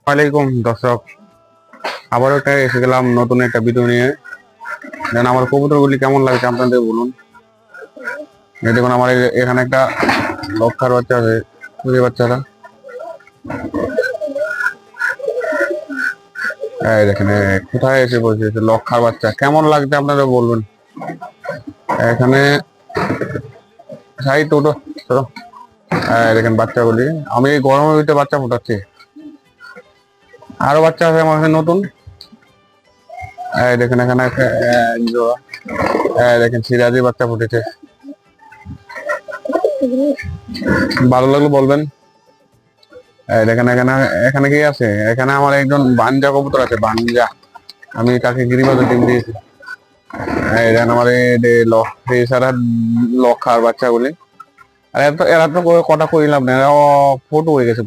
ওয়ালাইকুম দর্শক, আবারও এসে গেলাম নতুন একটা ভিডিও নিয়ে। দেন আমার কবুতরগুলি কেমন লাগছে আপনাদের বলুন। এই দেখুন আমার এখানে একটা লক্ষার বাচ্চা আছে, বুঝতে বাচ্চারা। এই দেখেন কোথায় এসে বসেছে লক্ষার বাচ্চা, কেমন লাগছে আপনারা বলবেন। এখানে সাই টোটো চলো। দেখেন বাচ্চাগুলি, আমি এই গরমের ভিতরে বাচ্চা ফোটাচ্ছি। আরো বাচ্চা আছে আমার কাছে নতুন। এই দেখেন এখানে এক জোড়া। দেখেন সিরাজি বাচ্চা ফুটেছে। ভালো লাগলো বলবেন। এই দেখেন এখানে এখানে কি আছে, এখানে আমার একজন বানজা কবুতর আছে, বানজা। আমি তাকে গিরিবাজে ডিম দিয়েছি। এই দেখেন আমার এই সারা লক্ষার বাচ্চাগুলি। আর এত এরা তো কটা করিলাম না, এরা ফটো হয়ে গেছে।